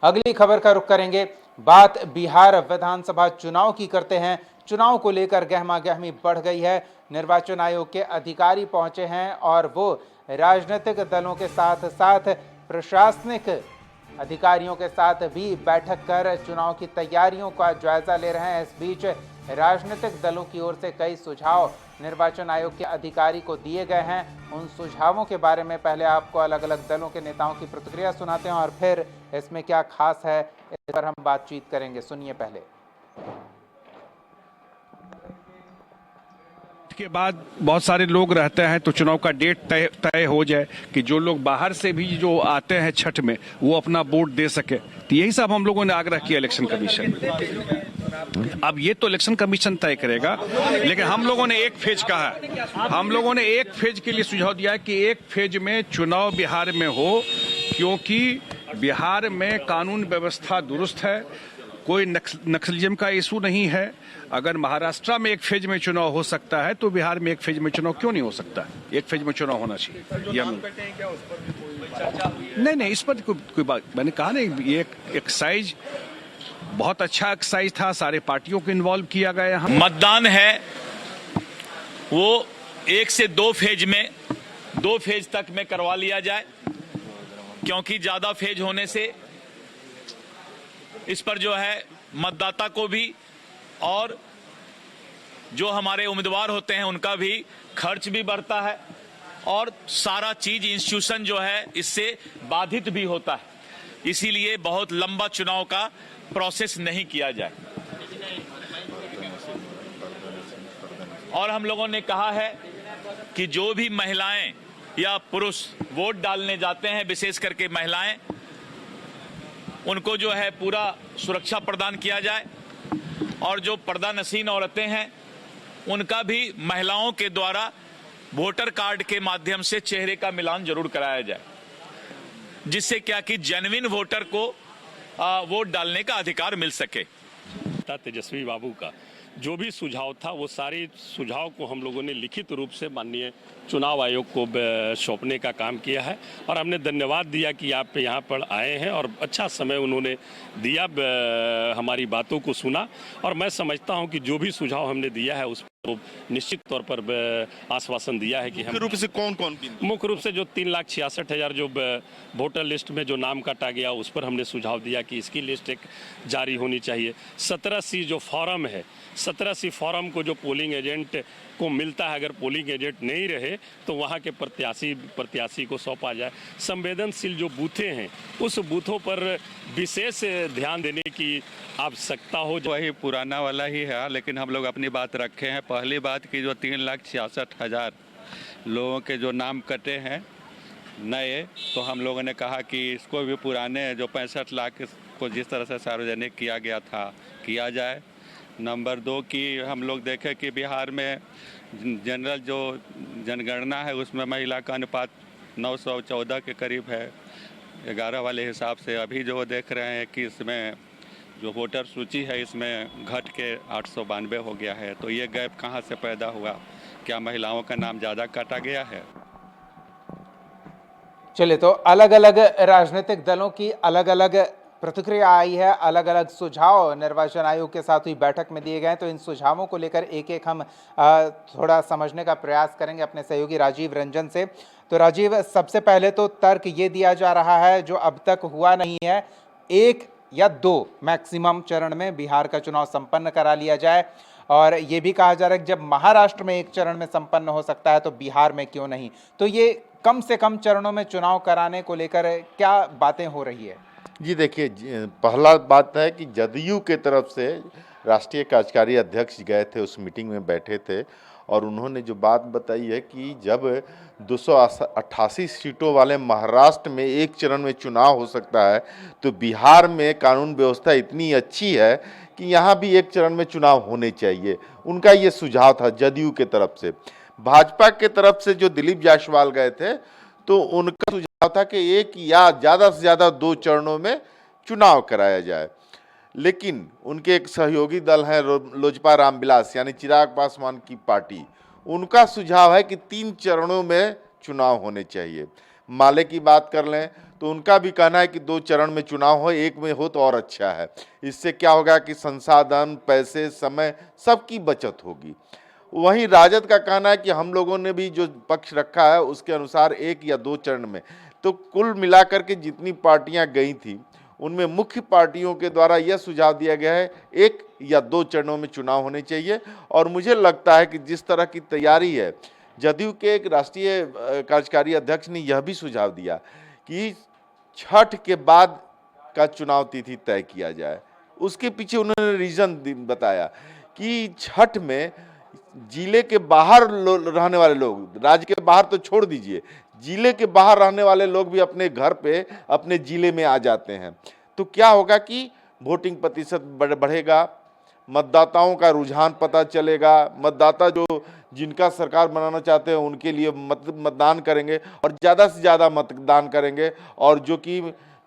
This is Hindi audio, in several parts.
अगली खबर का रुख करेंगे। बात बिहार विधानसभा चुनाव की करते हैं। चुनाव को लेकर गहमागहमी बढ़ गई है। निर्वाचन आयोग के अधिकारी पहुंचे हैं और वो राजनीतिक दलों के साथ साथ प्रशासनिक अधिकारियों के साथ भी बैठक कर चुनाव की तैयारियों का जायजा ले रहे हैं। इस बीच राजनीतिक दलों की ओर से कई सुझाव निर्वाचन आयोग के अधिकारी को दिए गए हैं। उन सुझावों के बारे में पहले आपको अलग अलग दलों के नेताओं की प्रतिक्रिया सुनाते हैं और फिर इसमें क्या खास है इस पर हम बातचीत करेंगे। सुनिए पहले। के बाद बहुत सारे लोग रहते हैं तो चुनाव का डेट तय हो जाए कि जो लोग बाहर से भी जो आते हैं छठ में वो अपना वोट दे सके। तो यही सब हम लोगों ने आग्रह किया इलेक्शन कमीशन। अब ये तो इलेक्शन कमीशन तय करेगा, लेकिन हम लोगों ने एक फेज कहा है। हम लोगों ने एक फेज के लिए सुझाव दिया है कि एक फेज में चुनाव बिहार में हो, क्योंकि बिहार में कानून व्यवस्था दुरुस्त है, कोई नक्सलिज्म का इशू नहीं है। अगर महाराष्ट्र में एक फेज में चुनाव हो सकता है तो बिहार में एक फेज में चुनाव क्यों नहीं हो सकता? एक फेज में चुनाव होना चाहिए। नहीं, इस पर कोई बात मैंने कहा नहीं। ये एक एक्सरसाइज बहुत अच्छा एक्सरसाइज था, सारे पार्टियों को इन्वॉल्व किया गया। मतदान है वो 1 से 2 फेज में 2 फेज तक में करवा लिया जाए, क्योंकि ज्यादा फेज होने से इस पर जो है मतदाता को भी और जो हमारे उम्मीदवार होते हैं उनका भी खर्च भी बढ़ता है और सारा चीज इंस्टीट्यूशन जो है इससे बाधित भी होता है। इसीलिए बहुत लंबा चुनाव का प्रोसेस नहीं किया जाए। और हम लोगों ने कहा है कि जो भी महिलाएं या पुरुष वोट डालने जाते हैं, विशेष करके महिलाएं, उनको जो है पूरा सुरक्षा प्रदान किया जाए और जो पर्दा नशीन औरतें हैं उनका भी महिलाओं के द्वारा वोटर कार्ड के माध्यम से चेहरे का मिलान जरूर कराया जाए, जिससे क्या कि जेन्युइन वोटर को वोट डालने का अधिकार मिल सके। तेजस्वी बाबू का जो भी सुझाव था वो सारे सुझाव को हम लोगों ने लिखित रूप से माननीय चुनाव आयोग को सौंपने का काम किया है और हमने धन्यवाद दिया कि आप यहाँ पर आए हैं और अच्छा समय उन्होंने दिया, हमारी बातों को सुना। और मैं समझता हूँ कि जो भी सुझाव हमने दिया है उस तो निश्चित तौर पर आश्वासन दिया है कि हम रूप से कौन मुख्य रूप से जो 3,66,000 जो वोटर लिस्ट में जो नाम काटा गया उस पर हमने सुझाव दिया कि इसकी लिस्ट एक जारी होनी चाहिए। 17C जो फॉर्म है, 17C फॉर्म को जो पोलिंग एजेंट को मिलता है, अगर पोलिंग एजेंट नहीं रहे तो वहाँ के प्रत्याशी को सौंपा जाए। संवेदनशील जो बूथें हैं उस बूथों पर विशेष ध्यान देने की आवश्यकता हो। वही पुराना वाला ही है, लेकिन हम लोग अपनी बात रखे हैं। पहली बात की जो 3,66,000 लोगों के जो नाम कटे हैं नए, तो हम लोगों ने कहा कि इसको भी पुराने जो 65 लाख को जिस तरह से सार्वजनिक किया गया था किया जाए। नंबर 2 की हम लोग देखें कि बिहार में जनरल जो जनगणना है उसमें महिला का अनुपात 914 के करीब है 11 वाले हिसाब से। अभी जो देख रहे हैं कि इसमें जो वोटर सूची है इसमें घट के 892 हो गया है। तो ये गैप कहाँ से पैदा हुआ? क्या महिलाओं का नाम ज़्यादा काटा गया है? चलिए, तो अलग अलग राजनीतिक दलों की अलग अलग प्रतिक्रिया आई है, अलग अलग सुझाव निर्वाचन आयोग के साथ हुई बैठक में दिए गए। तो इन सुझावों को लेकर एक एक हम थोड़ा समझने का प्रयास करेंगे अपने सहयोगी राजीव रंजन से। तो राजीव, सबसे पहले तो तर्क ये दिया जा रहा है जो अब तक हुआ नहीं है, 1 या 2 मैक्सिमम चरण में बिहार का चुनाव संपन्न करा लिया जाए। और ये भी कहा जा रहा है कि जब महाराष्ट्र में एक चरण में संपन्न हो सकता है तो बिहार में क्यों नहीं? तो ये कम से कम चरणों में चुनाव कराने को लेकर क्या बातें हो रही है? जी देखिए, पहला बात है कि जदयू के तरफ से राष्ट्रीय कार्यकारी अध्यक्ष गए थे, उस मीटिंग में बैठे थे और उन्होंने जो बात बताई है कि जब 288 सीटों वाले महाराष्ट्र में एक चरण में चुनाव हो सकता है तो बिहार में कानून व्यवस्था इतनी अच्छी है कि यहाँ भी एक चरण में चुनाव होने चाहिए। उनका ये सुझाव था जदयू के तरफ से। भाजपा के तरफ से जो दिलीप जायसवाल गए थे तो उनका सुझाव था कि 1 या ज़्यादा से ज़्यादा 2 चरणों में चुनाव कराया जाए। लेकिन उनके एक सहयोगी दल है लोजपा रामविलास यानी चिराग पासवान की पार्टी, उनका सुझाव है कि 3 चरणों में चुनाव होने चाहिए। माले की बात कर लें तो उनका भी कहना है कि 2 चरण में चुनाव हो, एक में हो तो और अच्छा है। इससे क्या होगा कि संसाधन, पैसे, समय सबकी बचत होगी। वहीं राजद का कहना है कि हम लोगों ने भी जो पक्ष रखा है उसके अनुसार 1 या 2 चरण में, तो कुल मिलाकर के जितनी पार्टियां गई थी उनमें मुख्य पार्टियों के द्वारा यह सुझाव दिया गया है 1 या 2 चरणों में चुनाव होने चाहिए। और मुझे लगता है कि जिस तरह की तैयारी है, जदयू के एक राष्ट्रीय कार्यकारी अध्यक्ष ने यह भी सुझाव दिया कि छठ के बाद का चुनाव तिथि तय किया जाए। उसके पीछे उन्होंने रीजन बताया कि छठ में जिले के बाहर रहने वाले लोग, राज्य के बाहर तो छोड़ दीजिए, जिले के बाहर रहने वाले लोग भी अपने घर पे, अपने जिले में आ जाते हैं। तो क्या होगा कि वोटिंग प्रतिशत बढ़ेगा, मतदाताओं का रुझान पता चलेगा, मतदाता जो जिनका सरकार बनाना चाहते हैं उनके लिए मतदान करेंगे और ज़्यादा से ज़्यादा मतदान करेंगे। और जो कि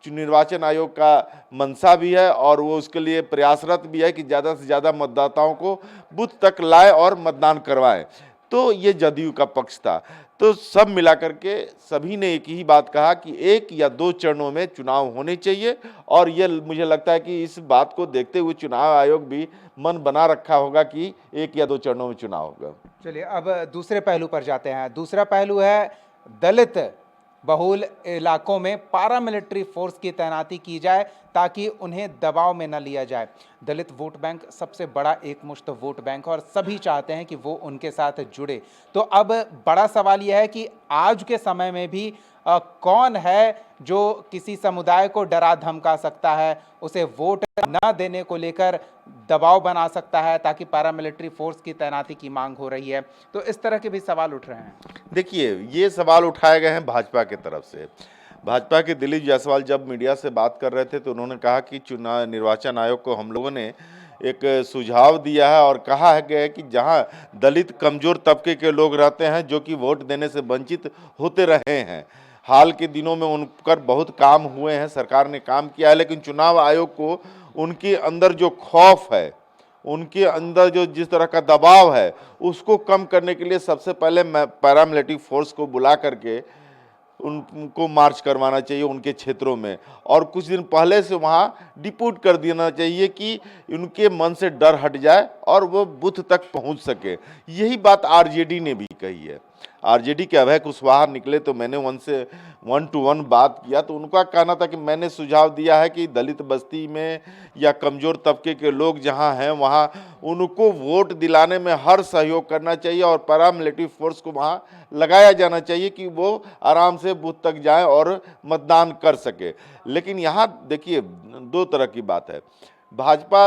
निर्वाचन आयोग का मंशा भी है और वो उसके लिए प्रयासरत भी है कि ज़्यादा से ज़्यादा मतदाताओं को बूथ तक लाए और मतदान करवाएं। तो ये जदयू का पक्ष था। तो सब मिलाकर के सभी ने एक ही बात कहा कि 1 या 2 चरणों में चुनाव होने चाहिए। और ये मुझे लगता है कि इस बात को देखते हुए चुनाव आयोग भी मन बना रखा होगा कि 1 या 2 चरणों में चुनाव होगा। चलिए अब दूसरे पहलू पर जाते हैं। दूसरा पहलू है दलित बहुल इलाकों में पारामिलिट्री फोर्स की तैनाती की जाए ताकि उन्हें दबाव में न लिया जाए। दलित वोट बैंक सबसे बड़ा एकमुश्त वोट बैंक है और सभी चाहते हैं कि वो उनके साथ जुड़े। तो अब बड़ा सवाल यह है कि आज के समय में भी कौन है जो किसी समुदाय को डरा धमका सकता है, उसे वोट न देने को लेकर दबाव बना सकता है ताकि पैरामिलिट्री फोर्स की तैनाती की मांग हो रही है। तो इस तरह के भी सवाल उठ रहे हैं। देखिए, ये सवाल उठाए गए हैं भाजपा की तरफ से। भाजपा के दिलीप जायसवाल जब मीडिया से बात कर रहे थे तो उन्होंने कहा कि चुनाव निर्वाचन आयोग को हम लोगों ने एक सुझाव दिया है और कहा है कि जहां दलित कमजोर तबके के लोग रहते हैं जो कि वोट देने से वंचित होते रहे हैं, हाल के दिनों में उन पर बहुत काम हुए हैं, सरकार ने काम किया है, लेकिन चुनाव आयोग को उनके अंदर जो खौफ है, उनके अंदर जो जिस तरह का दबाव है, उसको कम करने के लिए सबसे पहले पैरामिलिट्री फोर्स को बुला करके उनको मार्च करवाना चाहिए उनके क्षेत्रों में और कुछ दिन पहले से वहाँ डिपोट कर देना चाहिए कि उनके मन से डर हट जाए और वो बूथ तक पहुँच सके। यही बात आरजेडी ने भी कही है। आरजेडी के अभय कुशवाहा निकले तो मैंने उनसे 1 to 1 बात किया तो उनका कहना था कि मैंने सुझाव दिया है कि दलित बस्ती में या कमज़ोर तबके के लोग जहां हैं वहां उनको वोट दिलाने में हर सहयोग करना चाहिए और पैरामिलिट्री फोर्स को वहां लगाया जाना चाहिए कि वो आराम से बूथ तक जाएं और मतदान कर सके। लेकिन यहाँ देखिए 2 तरह की बात है। भाजपा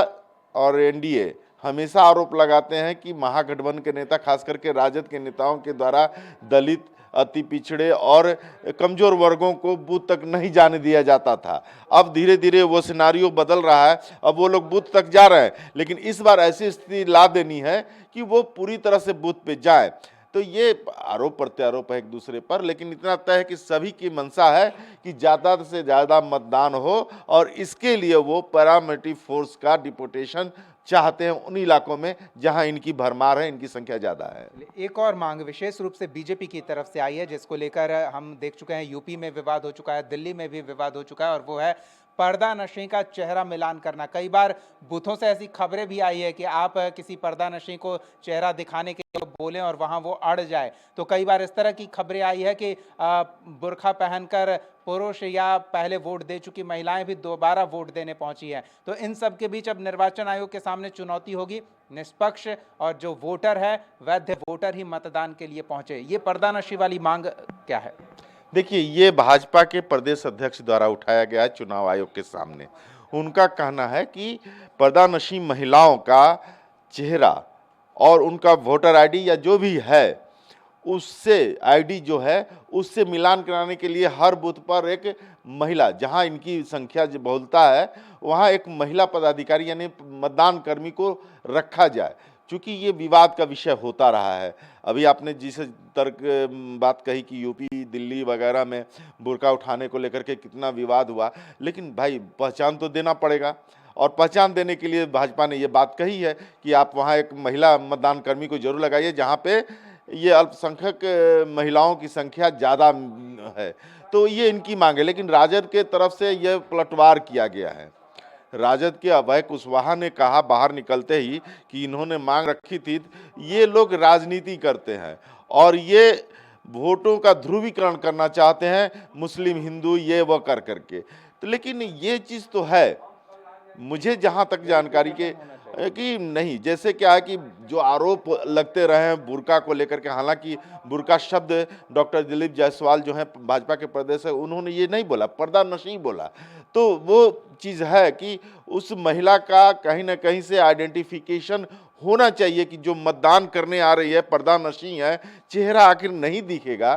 और एनडीए हमेशा आरोप लगाते हैं कि महागठबंधन के नेता, खास करके राजद के नेताओं के द्वारा दलित, अति पिछड़े और कमजोर वर्गों को बूथ तक नहीं जाने दिया जाता था। अब धीरे धीरे वो सिनारियो बदल रहा है, अब वो लोग बूथ तक जा रहे हैं, लेकिन इस बार ऐसी स्थिति ला देनी है कि वो पूरी तरह से बूथ पे जाए। तो ये आरोप प्रत्यारोप है एक दूसरे पर, लेकिन इतना तय है कि सभी की मंशा है कि ज़्यादा से ज़्यादा मतदान हो और इसके लिए वो पैरामिलिट्री फोर्स का डिपोटेशन चाहते हैं उन इलाकों में जहां इनकी भरमार है, इनकी संख्या ज़्यादा है। एक और मांग विशेष रूप से बीजेपी की तरफ से आई है जिसको लेकर हम देख चुके हैं, यूपी में विवाद हो चुका है, दिल्ली में भी विवाद हो चुका है, और वो है पर्दा नशी का चेहरा मिलान करना। कई बार बूथों से ऐसी खबरें भी आई है कि आप किसी पर्दा नशी को चेहरा दिखाने के लिए बोलें और वहां वो अड़ जाए। तो कई बार इस तरह की खबरें आई है कि बुर्खा पहनकर पुरुष या पहले वोट दे चुकी महिलाएं भी दोबारा वोट देने पहुंची हैं। तो इन सब के बीच अब निर्वाचन आयोग के सामने चुनौती होगी, निष्पक्ष और जो वोटर है वैध वोटर ही मतदान के लिए पहुंचे। ये पर्दा नशी वाली मांग क्या है? देखिए, ये भाजपा के प्रदेश अध्यक्ष द्वारा उठाया गया है चुनाव आयोग के सामने। उनका कहना है कि पर्दानशी महिलाओं का चेहरा और उनका वोटर आईडी या जो भी है उससे आईडी जो है उससे मिलान कराने के लिए हर बूथ पर एक महिला, जहां इनकी संख्या बहुलता है वहां एक महिला पदाधिकारी यानी मतदान कर्मी को रखा जाए, क्योंकि ये विवाद का विषय होता रहा है। अभी आपने जिस तर्क बात कही कि यूपी, दिल्ली वगैरह में बुर्का उठाने को लेकर के कितना विवाद हुआ, लेकिन भाई पहचान तो देना पड़ेगा और पहचान देने के लिए भाजपा ने ये बात कही है कि आप वहाँ एक महिला मतदान कर्मी को जरूर लगाइए जहाँ पे ये अल्पसंख्यक महिलाओं की संख्या ज़्यादा है, तो ये इनकी मांग है। लेकिन राजद के तरफ से यह पलटवार किया गया है। राजद के अभय कुशवाहा ने कहा बाहर निकलते ही कि इन्होंने मांग रखी थी, ये लोग राजनीति करते हैं और ये वोटों का ध्रुवीकरण करना चाहते हैं, मुस्लिम हिंदू ये वो कर करके। तो लेकिन ये चीज़ तो है, मुझे जहाँ तक जानकारी के कि नहीं, जैसे क्या है कि जो आरोप लगते रहे हैं बुर्का को लेकर के, हालांकि बुर्का शब्द डॉक्टर दिलीप जायसवाल जो हैं भाजपा के प्रदेश है, उन्होंने ये नहीं बोला, पर्दा नशी बोला। तो वो चीज़ है कि उस महिला का कहीं ना कहीं से आइडेंटिफिकेशन होना चाहिए कि जो मतदान करने आ रही है पर्दा नशी है, चेहरा आखिर नहीं दिखेगा।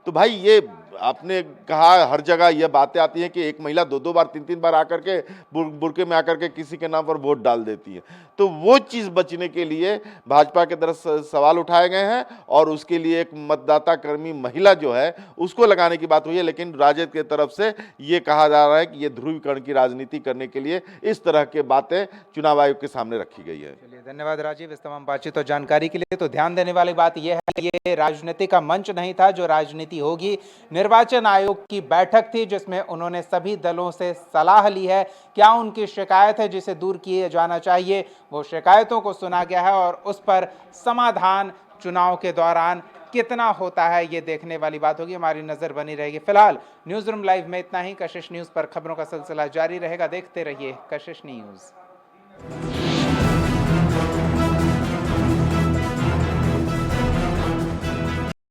तो भाई ये आपने कहा हर जगह ये बातें आती हैं कि एक महिला 2-2 बार 3-3 बार आकर के बुर्के में आकर के किसी के नाम पर वोट डाल देती है। तो वो चीज़ बचने के लिए भाजपा के तरफ सवाल उठाए गए हैं और उसके लिए एक मतदाता कर्मी महिला जो है उसको लगाने की बात हुई है। लेकिन राजद के तरफ से ये कहा जा रहा है कि ये ध्रुवीकरण की राजनीति करने के लिए इस तरह के बातें चुनाव आयोग के सामने रखी गई है। चलिए, धन्यवाद राजीव इस तमाम बातचीत और जानकारी के लिए। तो ध्यान देने वाली बात यह है, ये राजनीति का मंच नहीं था जो राजनीति होगी। निर्वाचन आयोग की बैठक थी जिसमें उन्होंने सभी दलों से सलाह ली है, क्या उनकी शिकायत है जिसे दूर किया जाना चाहिए, वो शिकायतों को सुना गया है और उस पर समाधान चुनाव के दौरान कितना होता है ये देखने वाली बात होगी। हमारी नजर बनी रहेगी। फिलहाल न्यूज रूम लाइव में इतना ही। कशिश न्यूज पर खबरों का सिलसिला जारी रहेगा, देखते रहिए कशिश न्यूज।